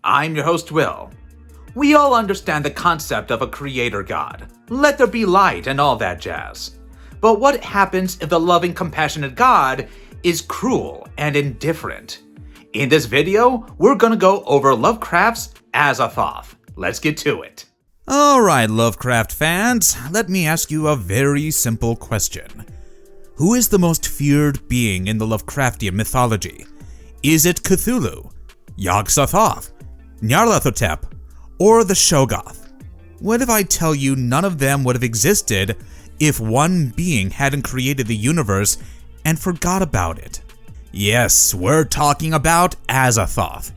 I'm your host, Will. We all understand the concept of a creator god. Let there be light and all that jazz. But what happens if the loving, compassionate god is cruel and indifferent? In this video, we're gonna go over Lovecraft's Azathoth. Let's get to it. Alright, Lovecraft fans, let me ask you a very simple question. Who is the most feared being in the Lovecraftian mythology? Is it Cthulhu, Yog-Sothoth, Nyarlathotep, or the Shoggoth? What if I tell you none of them would have existed if one being hadn't created the universe and forgot about it? Yes, we're talking about Azathoth,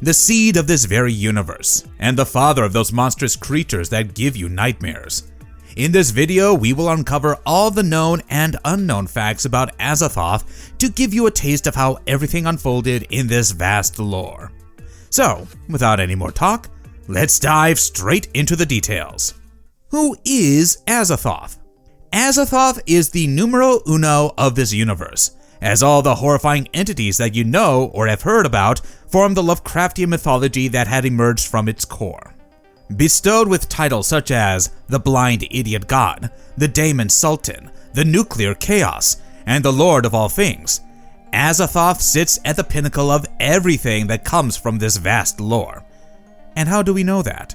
the seed of this very universe, and the father of those monstrous creatures that give you nightmares. In this video, we will uncover all the known and unknown facts about Azathoth to give you a taste of how everything unfolded in this vast lore. So, without any more talk, let's dive straight into the details. Who is Azathoth? Azathoth is the numero uno of this universe, as all the horrifying entities that you know or have heard about form the Lovecraftian mythology that had emerged from its core. Bestowed with titles such as the Blind Idiot God, the Daemon Sultan, the Nuclear Chaos, and the Lord of All Things, Azathoth sits at the pinnacle of everything that comes from this vast lore. And how do we know that?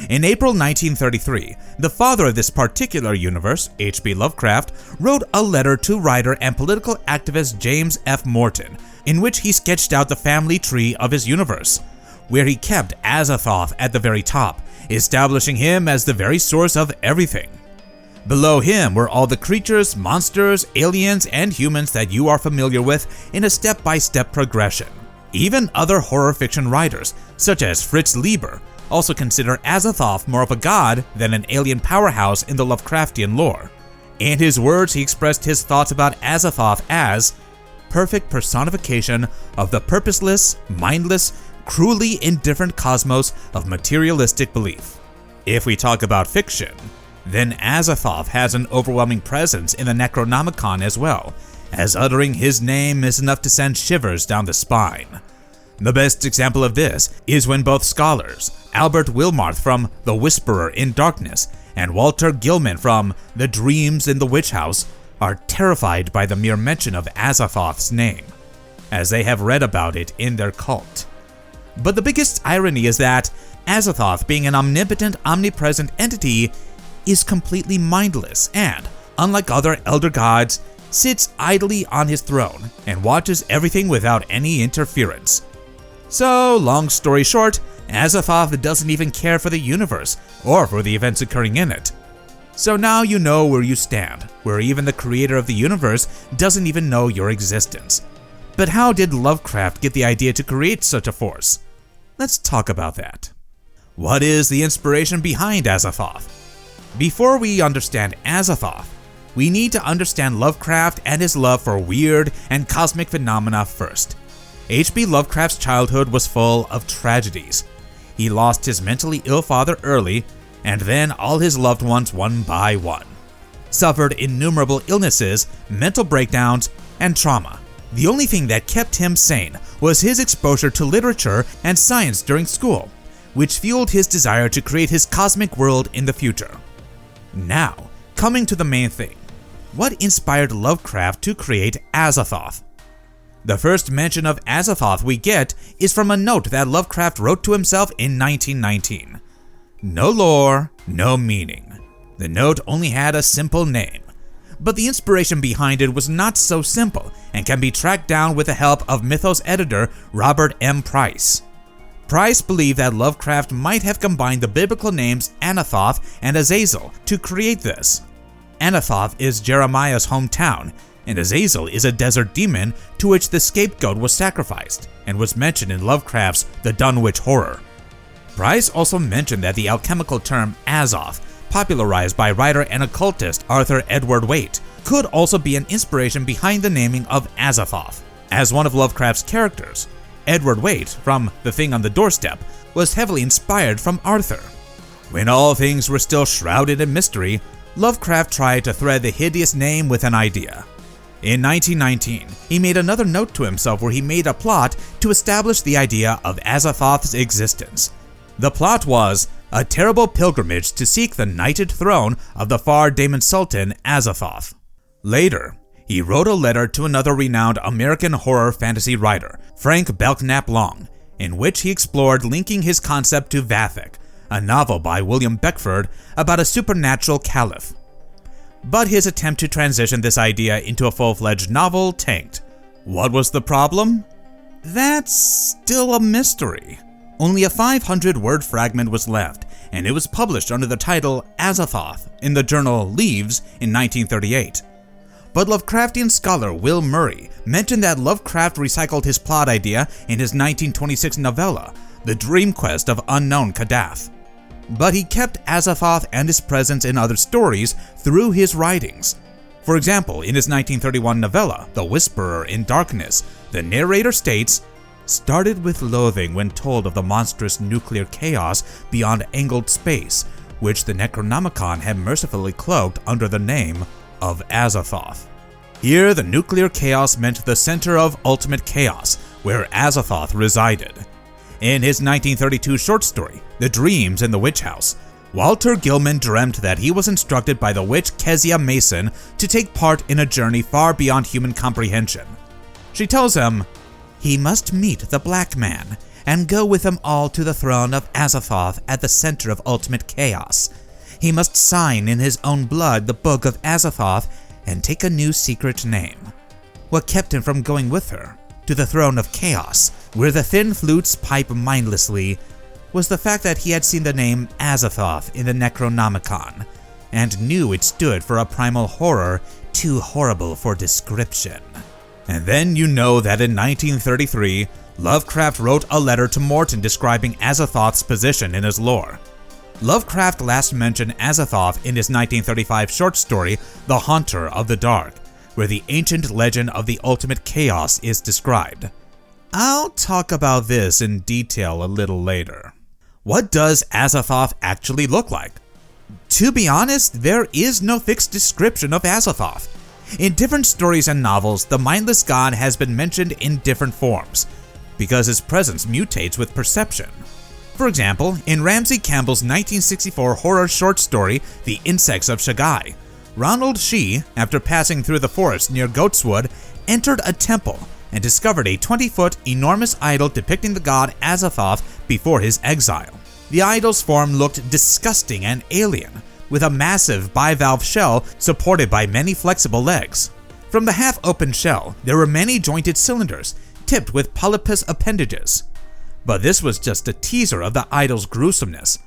In April 1933, the father of this particular universe, H.P. Lovecraft, wrote a letter to writer and political activist James F. Morton, in which he sketched out the family tree of his universe, where he kept Azathoth at the very top, establishing him as the very source of everything. Below him were all the creatures, monsters, aliens, and humans that you are familiar with in a step-by-step progression. Even other horror fiction writers, such as Fritz Leiber, also consider Azathoth more of a god than an alien powerhouse in the Lovecraftian lore. In his words, he expressed his thoughts about Azathoth as perfect personification of the purposeless, mindless, cruelly indifferent cosmos of materialistic belief. If we talk about fiction, then Azathoth has an overwhelming presence in the Necronomicon as well, as uttering his name is enough to send shivers down the spine. The best example of this is when both scholars, Albert Wilmarth from The Whisperer in Darkness and Walter Gilman from The Dreams in the Witch House, are terrified by the mere mention of Azathoth's name, as they have read about it in their cult. But the biggest irony is that Azathoth, being an omnipotent, omnipresent entity, is completely mindless and, unlike other elder gods, sits idly on his throne and watches everything without any interference. So, long story short, Azathoth doesn't even care for the universe or for the events occurring in it. So now you know where you stand, where even the creator of the universe doesn't even know your existence. But how did Lovecraft get the idea to create such a force? Let's talk about that. What is the inspiration behind Azathoth? Before we understand Azathoth, we need to understand Lovecraft and his love for weird and cosmic phenomena first. H.P. Lovecraft's childhood was full of tragedies. He lost his mentally ill father early, and then all his loved ones one by one. Suffered innumerable illnesses, mental breakdowns, and trauma. The only thing that kept him sane was his exposure to literature and science during school, which fueled his desire to create his cosmic world in the future. Now, coming to the main thing. What inspired Lovecraft to create Azathoth? The first mention of Azathoth we get is from a note that Lovecraft wrote to himself in 1919. No lore, no meaning. The note only had a simple name. But the inspiration behind it was not so simple and can be tracked down with the help of Mythos editor Robert M. Price. Price believed that Lovecraft might have combined the biblical names Anathoth and Azazel to create this. Anathoth is Jeremiah's hometown, and Azazel is a desert demon to which the scapegoat was sacrificed and was mentioned in Lovecraft's The Dunwich Horror. Price also mentioned that the alchemical term Azoth, popularized by writer and occultist Arthur Edward Waite, could also be an inspiration behind the naming of Azathoth. As one of Lovecraft's characters, Edward Waite, from The Thing on the Doorstep, was heavily inspired from Arthur. When all things were still shrouded in mystery, Lovecraft tried to thread the hideous name with an idea. In 1919, he made another note to himself where he made a plot to establish the idea of Azathoth's existence. The plot was a terrible pilgrimage to seek the knighted throne of the far Daemon Sultan Azathoth. Later, he wrote a letter to another renowned American horror fantasy writer, Frank Belknap Long, in which he explored linking his concept to Vathek, a novel by William Beckford about a supernatural caliph. But his attempt to transition this idea into a full-fledged novel tanked. What was the problem? That's still a mystery. Only a 500-word fragment was left, and it was published under the title Azathoth in the journal Leaves in 1938. But Lovecraftian scholar Will Murray mentioned that Lovecraft recycled his plot idea in his 1926 novella, The Dream Quest of Unknown Kadath. But he kept Azathoth and his presence in other stories through his writings. For example, in his 1931 novella, The Whisperer in Darkness, the narrator states, "Started with loathing when told of the monstrous nuclear chaos beyond angled space, which the Necronomicon had mercifully cloaked under the name of Azathoth." Here, the nuclear chaos meant the center of ultimate chaos, where Azathoth resided. In his 1932 short story, The Dreams in the Witch House, Walter Gilman dreamt that he was instructed by the witch Kezia Mason to take part in a journey far beyond human comprehension. She tells him, "He must meet the Black Man and go with them all to the throne of Azathoth at the center of ultimate chaos. He must sign in his own blood the Book of Azathoth and take a new secret name." What kept him from going with her to the throne of chaos, where the thin flutes pipe mindlessly, was the fact that he had seen the name Azathoth in the Necronomicon, and knew it stood for a primal horror too horrible for description. And then you know that in 1933, Lovecraft wrote a letter to Morton describing Azathoth's position in his lore. Lovecraft last mentioned Azathoth in his 1935 short story, The Haunter of the Dark, where the ancient legend of the ultimate chaos is described. I'll talk about this in detail a little later. What does Azathoth actually look like? To be honest, there is no fixed description of Azathoth. In different stories and novels, the mindless god has been mentioned in different forms, because his presence mutates with perception. For example, in Ramsey Campbell's 1964 horror short story, The Insects of Shoggoth, Ronald Shee, after passing through the forest near Goatswood, entered a temple and discovered a 20-foot enormous idol depicting the god Azathoth before his exile. The idol's form looked disgusting and alien, with a massive bivalve shell supported by many flexible legs. From the half-open shell, there were many jointed cylinders, tipped with polypus appendages. But this was just a teaser of the idol's gruesomeness.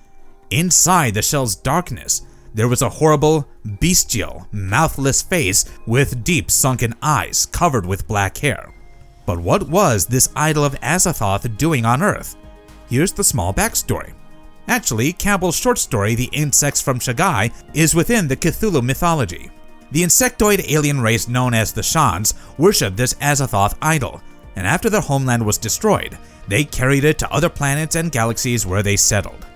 Inside the shell's darkness, there was a horrible, bestial, mouthless face with deep sunken eyes covered with black hair. But what was this idol of Azathoth doing on Earth? Here's the small backstory. Actually, Campbell's short story, The Insects from Shoggoth, is within the Cthulhu mythology. The insectoid alien race known as the Shans worshipped this Azathoth idol, and after their homeland was destroyed, they carried it to other planets and galaxies where they settled.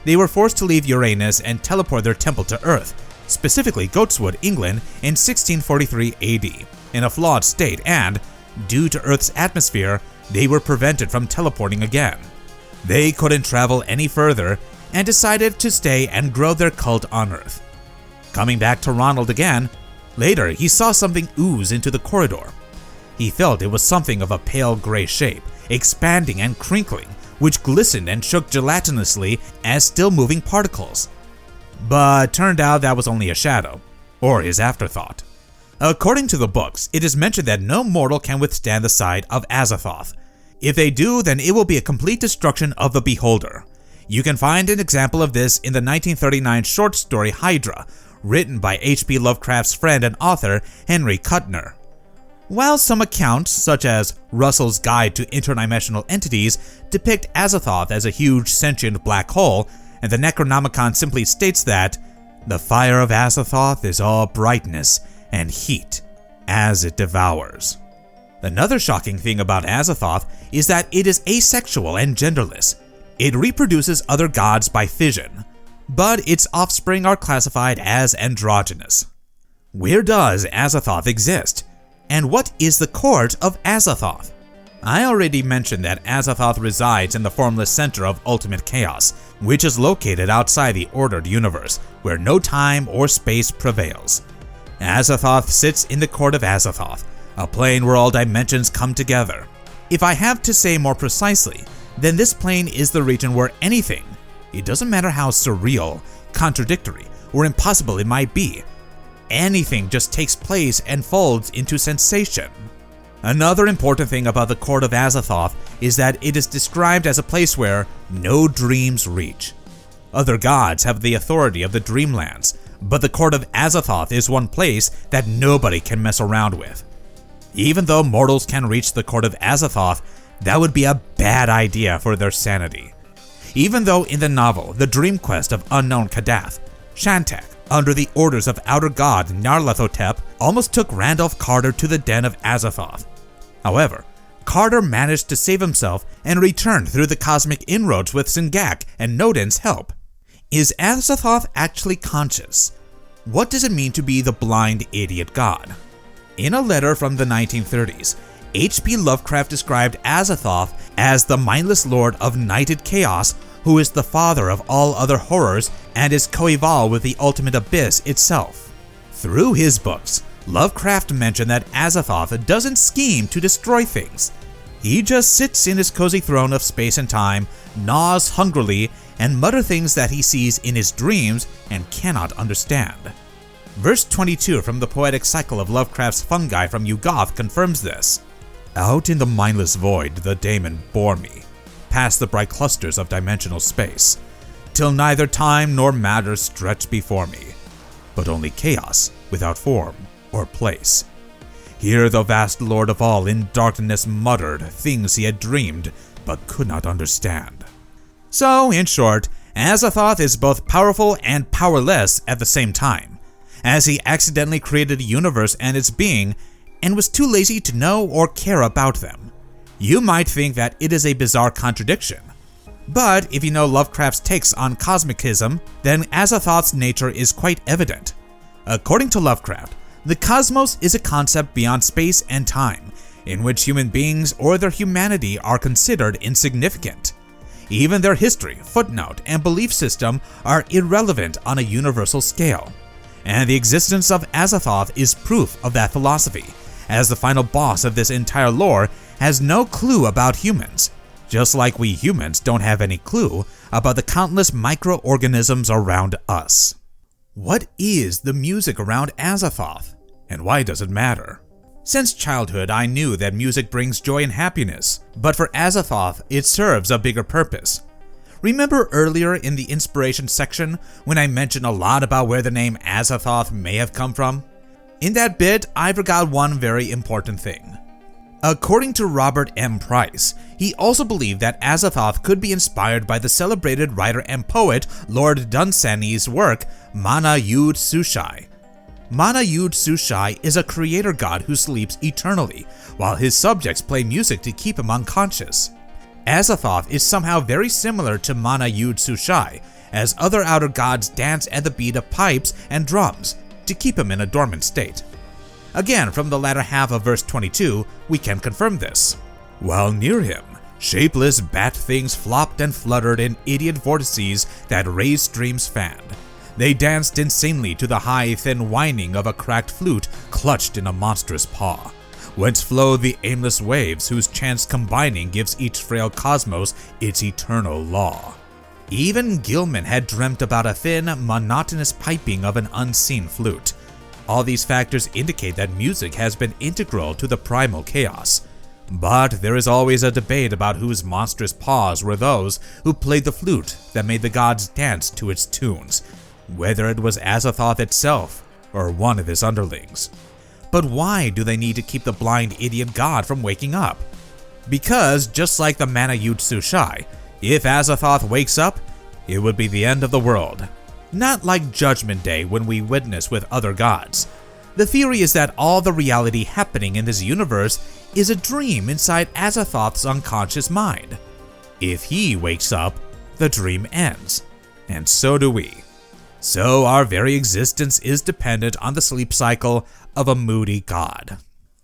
They were forced to leave Uranus and teleport their temple to Earth, specifically Goatswood, England, in 1643 AD, in a flawed state, and, due to Earth's atmosphere, they were prevented from teleporting again. They couldn't travel any further and decided to stay and grow their cult on Earth. Coming back to Ronald again, later he saw something ooze into the corridor. He felt it was something of a pale gray shape, expanding and crinkling, which glistened and shook gelatinously as still-moving particles. But turned out that was only a shadow, or his afterthought. According to the books, it is mentioned that no mortal can withstand the sight of Azathoth. If they do, then it will be a complete destruction of the beholder. You can find an example of this in the 1939 short story Hydra, written by H.P. Lovecraft's friend and author Henry Kuttner. While some accounts, such as Russell's Guide to Interdimensional Entities, depict Azathoth as a huge sentient black hole, and the Necronomicon simply states that the fire of Azathoth is all brightness and heat as it devours. Another shocking thing about Azathoth is that it is asexual and genderless. It reproduces other gods by fission, but its offspring are classified as androgynous. Where does Azathoth exist? And what is the court of Azathoth? I already mentioned that Azathoth resides in the formless center of ultimate chaos, which is located outside the ordered universe, where no time or space prevails. Azathoth sits in the court of Azathoth, a plane where all dimensions come together. If I have to say more precisely, then this plane is the region where anything, it doesn't matter how surreal, contradictory, or impossible it might be, anything just takes place and folds into sensation. Another important thing about the court of Azathoth is that it is described as a place where no dreams reach. Other gods have the authority of the dreamlands, but the court of Azathoth is one place that nobody can mess around with. Even though mortals can reach the court of Azathoth, that would be a bad idea for their sanity. Even though in the novel The Dream Quest of Unknown Kadath, Shantak, under the orders of outer god Nyarlathotep, almost took Randolph Carter to the den of Azathoth. However, Carter managed to save himself and returned through the cosmic inroads with Singak and Nodin's help. Is Azathoth actually conscious? What does it mean to be the blind idiot god? In a letter from the 1930s, H.P. Lovecraft described Azathoth as the mindless lord of nighted chaos who is the father of all other horrors and is coeval with the ultimate abyss itself. Through his books, Lovecraft mentioned that Azathoth doesn't scheme to destroy things. He just sits in his cozy throne of space and time, gnaws hungrily, and mutters things that he sees in his dreams and cannot understand. Verse 22 from the poetic cycle of Lovecraft's fungi from Yog-Sothoth confirms this. Out in the mindless void the daemon bore me, past the bright clusters of dimensional space, till neither time nor matter stretched before me, but only chaos without form or place. Here the vast lord of all in darkness muttered things he had dreamed but could not understand. So, in short, Azathoth is both powerful and powerless at the same time, as he accidentally created a universe and its being, and was too lazy to know or care about them. You might think that it is a bizarre contradiction, but if you know Lovecraft's takes on cosmicism, then Azathoth's nature is quite evident. According to Lovecraft, the cosmos is a concept beyond space and time, in which human beings or their humanity are considered insignificant. Even their history, footnote, and belief system are irrelevant on a universal scale. And the existence of Azathoth is proof of that philosophy, as the final boss of this entire lore has no clue about humans, just like we humans don't have any clue about the countless microorganisms around us. What is the music around Azathoth, and why does it matter? Since childhood, I knew that music brings joy and happiness, but for Azathoth, it serves a bigger purpose. Remember earlier in the inspiration section when I mentioned a lot about where the name Azathoth may have come from? In that bit, I forgot one very important thing. According to Robert M. Price, he also believed that Azathoth could be inspired by the celebrated writer and poet Lord Dunsany's work, Mana Yud Sushai. Mana Yud Sushai is a creator god who sleeps eternally, while his subjects play music to keep him unconscious. Azathoth is somehow very similar to Mana Yud Sushai, as other outer gods dance at the beat of pipes and drums to keep him in a dormant state. Again, from the latter half of verse 22, we can confirm this. While near him, shapeless bat things flopped and fluttered in idiot vortices that raised streams fanned. They danced insanely to the high, thin whining of a cracked flute clutched in a monstrous paw, whence flow the aimless waves whose chance combining gives each frail cosmos its eternal law. Even Gilman had dreamt about a thin, monotonous piping of an unseen flute. All these factors indicate that music has been integral to the primal chaos. But there is always a debate about whose monstrous paws were those who played the flute that made the gods dance to its tunes, whether it was Azathoth itself or one of his underlings. But why do they need to keep the blind idiot god from waking up? Because, just like the Mana Yud Sushai, if Azathoth wakes up, it would be the end of the world. Not like Judgment Day when we witness with other gods. The theory is that all the reality happening in this universe is a dream inside Azathoth's unconscious mind. If he wakes up, the dream ends, and so do we. So our very existence is dependent on the sleep cycle of a moody god.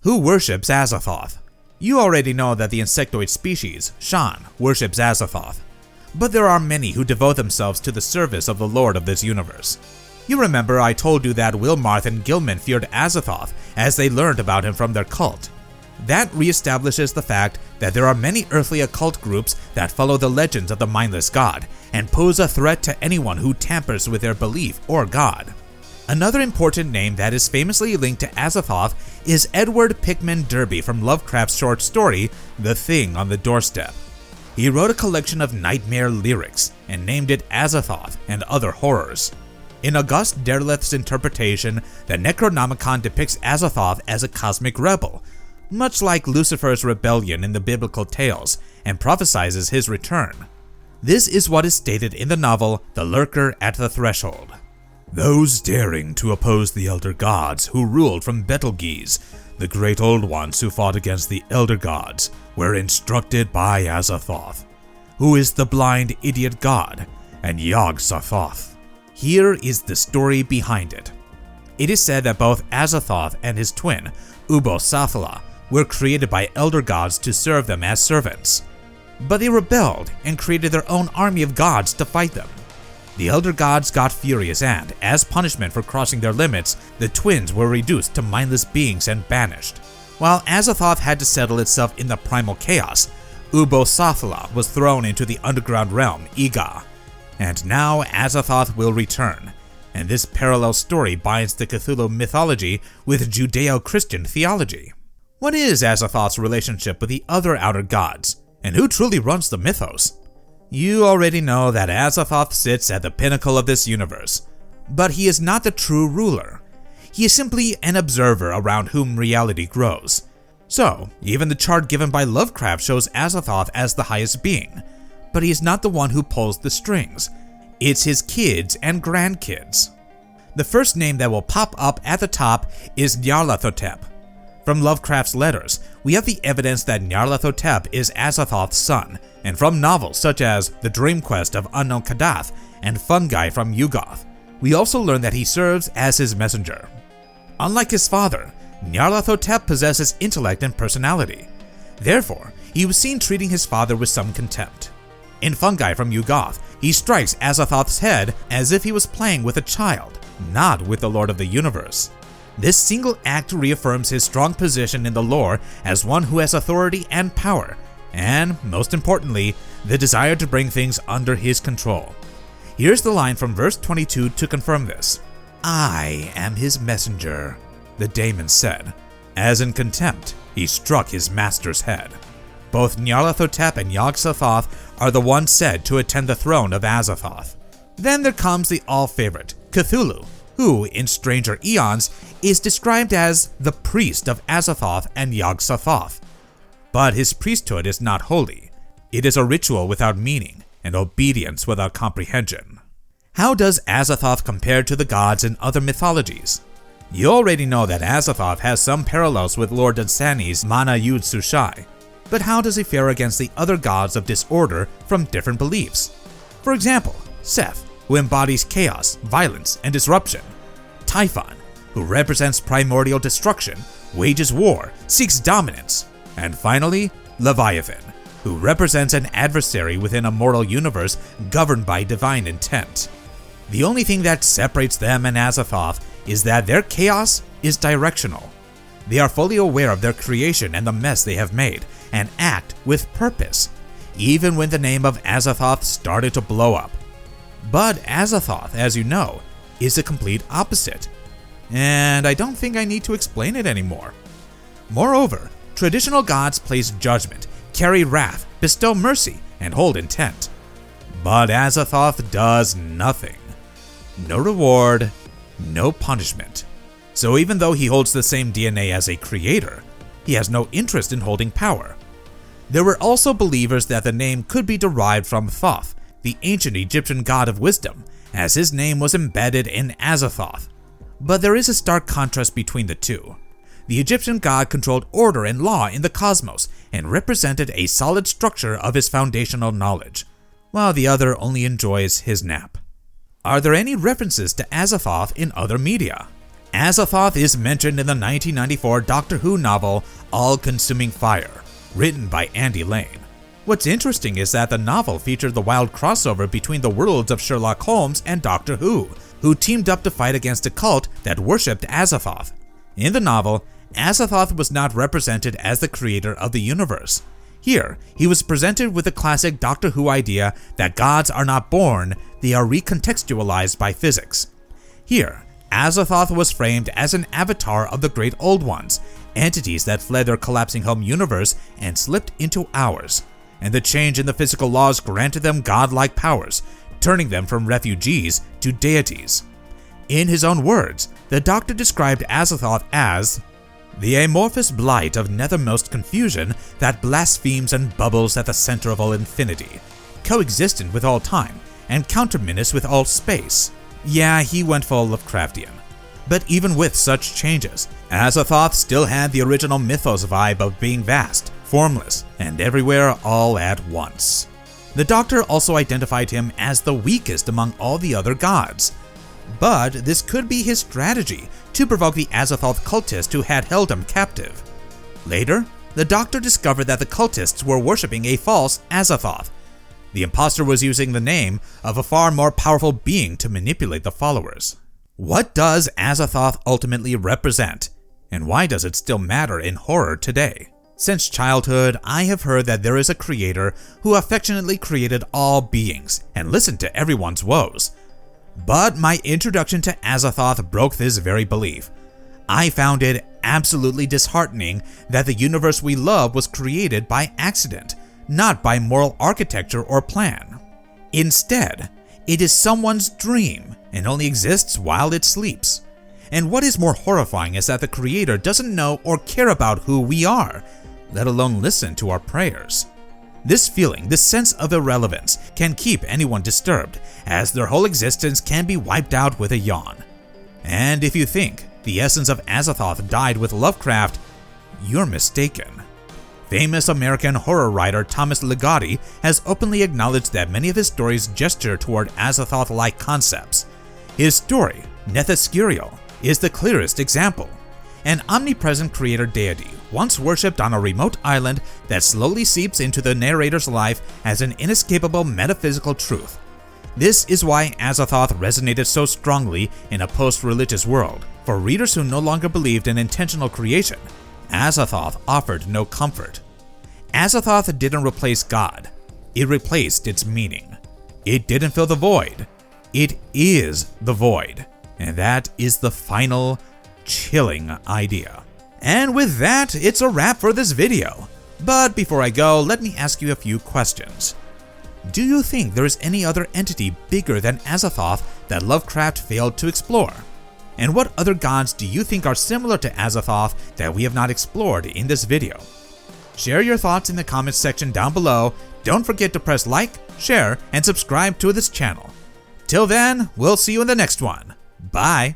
Who worships Azathoth? You already know that the insectoid species, Shan, worships Azathoth, but there are many who devote themselves to the service of the Lord of this universe. You remember I told you that Wilmarth and Gilman feared Azathoth as they learned about him from their cult. That reestablishes the fact that there are many earthly occult groups that follow the legends of the mindless god and pose a threat to anyone who tampers with their belief or god. Another important name that is famously linked to Azathoth is Edward Pickman Derby from Lovecraft's short story, The Thing on the Doorstep. He wrote a collection of nightmare lyrics and named it Azathoth and Other Horrors. In August Derleth's interpretation, the Necronomicon depicts Azathoth as a cosmic rebel, much like Lucifer's rebellion in the biblical tales, and prophesizes his return. This is what is stated in the novel The Lurker at the Threshold. Those daring to oppose the elder gods who ruled from Betelgeuse, the great old ones who fought against the elder gods, were instructed by Azathoth, who is the blind idiot god, and Yog-Sothoth. Here is the story behind it. It is said that both Azathoth and his twin, Ubo-Sathla, were created by elder gods to serve them as servants. But they rebelled and created their own army of gods to fight them. The elder gods got furious and, as punishment for crossing their limits, the twins were reduced to mindless beings and banished. While Azathoth had to settle itself in the primal chaos, Ubo-Sathla was thrown into the underground realm, Iga. And now Azathoth will return, and this parallel story binds the Cthulhu mythology with Judeo-Christian theology. What is Azathoth's relationship with the other outer gods, and who truly runs the mythos? You already know that Azathoth sits at the pinnacle of this universe, but he is not the true ruler. He is simply an observer around whom reality grows. So, even the chart given by Lovecraft shows Azathoth as the highest being, but he is not the one who pulls the strings. It's his kids and grandkids. The first name that will pop up at the top is Nyarlathotep. From Lovecraft's letters, we have the evidence that Nyarlathotep is Azathoth's son, and from novels such as The Dream Quest of Unknown Kadath and Fungi from Shoggoth, we also learn that he serves as his messenger. Unlike his father, Nyarlathotep possesses intellect and personality. Therefore, he was seen treating his father with some contempt. In Fungi from Shoggoth, he strikes Azathoth's head as if he was playing with a child, not with the Lord of the Universe. This single act reaffirms his strong position in the lore as one who has authority and power, and, most importantly, the desire to bring things under his control. Here's the line from verse 22 to confirm this. "I am his messenger," the daemon said, as in contempt he struck his master's head. Both Nyarlathotep and Yog-Sothoth are the ones said to attend the throne of Azathoth. Then there comes the all-favorite, Cthulhu, who, in Stranger Eons, is described as the priest of Azathoth and Yog-Sothoth. But his priesthood is not holy. It is a ritual without meaning and obedience without comprehension. How does Azathoth compare to the gods in other mythologies? You already know that Azathoth has some parallels with Lord Dunsany's Mana Yud Sushai, but how does he fare against the other gods of disorder from different beliefs? For example, Seth, who embodies chaos, violence, and disruption; Typhon, who represents primordial destruction, wages war, seeks dominance; and finally, Leviathan, who represents an adversary within a mortal universe governed by divine intent. The only thing that separates them and Azathoth is that their chaos is directional. They are fully aware of their creation and the mess they have made, and act with purpose, even when the name of Azathoth started to blow up. But Azathoth, as you know, is the complete opposite, and I don't think I need to explain it anymore. Moreover, traditional gods place judgment, carry wrath, bestow mercy, and hold intent. But Azathoth does nothing. No reward, no punishment. So even though he holds the same DNA as a creator, he has no interest in holding power. There were also believers that the name could be derived from Thoth, the ancient Egyptian god of wisdom, as his name was embedded in Azathoth. But there is a stark contrast between the two. The Egyptian god controlled order and law in the cosmos and represented a solid structure of his foundational knowledge, while the other only enjoys his nap. Are there any references to Azathoth in other media? Azathoth is mentioned in the 1994 Doctor Who novel All-Consuming Fire, written by Andy Lane. What's interesting is that the novel featured the wild crossover between the worlds of Sherlock Holmes and Doctor Who teamed up to fight against a cult that worshipped Azathoth. In the novel, Azathoth was not represented as the creator of the universe. Here, he was presented with the classic Doctor Who idea that gods are not born, they are recontextualized by physics. Here, Azathoth was framed as an avatar of the Great Old Ones, entities that fled their collapsing home universe and slipped into ours, and the change in the physical laws granted them godlike powers, turning them from refugees to deities. In his own words, the Doctor described Azathoth as the amorphous blight of nethermost confusion that blasphemes and bubbles at the center of all infinity, coexistent with all time and counterminous with all space. Yeah, he went full Lovecraftian. But even with such changes, Azathoth still had the original mythos vibe of being vast, formless, and everywhere all at once. The Doctor also identified him as the weakest among all the other gods. But this could be his strategy to provoke the Azathoth cultist who had held him captive. Later, the Doctor discovered that the cultists were worshipping a false Azathoth. The imposter was using the name of a far more powerful being to manipulate the followers. What does Azathoth ultimately represent, and why does it still matter in horror today? Since childhood, I have heard that there is a creator who affectionately created all beings and listened to everyone's woes. But my introduction to Azathoth broke this very belief. I found it absolutely disheartening that the universe we love was created by accident, not by moral architecture or plan. Instead, it is someone's dream and only exists while it sleeps. And what is more horrifying is that the creator doesn't know or care about who we are, let alone listen to our prayers. This feeling, this sense of irrelevance, can keep anyone disturbed, as their whole existence can be wiped out with a yawn. And if you think the essence of Azathoth died with Lovecraft, you're mistaken. Famous American horror writer Thomas Ligotti has openly acknowledged that many of his stories gesture toward Azathoth-like concepts. His story, Nethyscurial, is the clearest example. An omnipresent creator deity, once worshipped on a remote island that slowly seeps into the narrator's life as an inescapable metaphysical truth. This is why Azathoth resonated so strongly in a post-religious world. For readers who no longer believed in intentional creation, Azathoth offered no comfort. Azathoth didn't replace God, it replaced its meaning. It didn't fill the void, it is the void. And that is the final, chilling idea. And with that, it's a wrap for this video. But before I go, let me ask you a few questions. Do you think there is any other entity bigger than Azathoth that Lovecraft failed to explore? And what other gods do you think are similar to Azathoth that we have not explored in this video? Share your thoughts in the comments section down below. Don't forget to press like, share, and subscribe to this channel. Till then, we'll see you in the next one. Bye!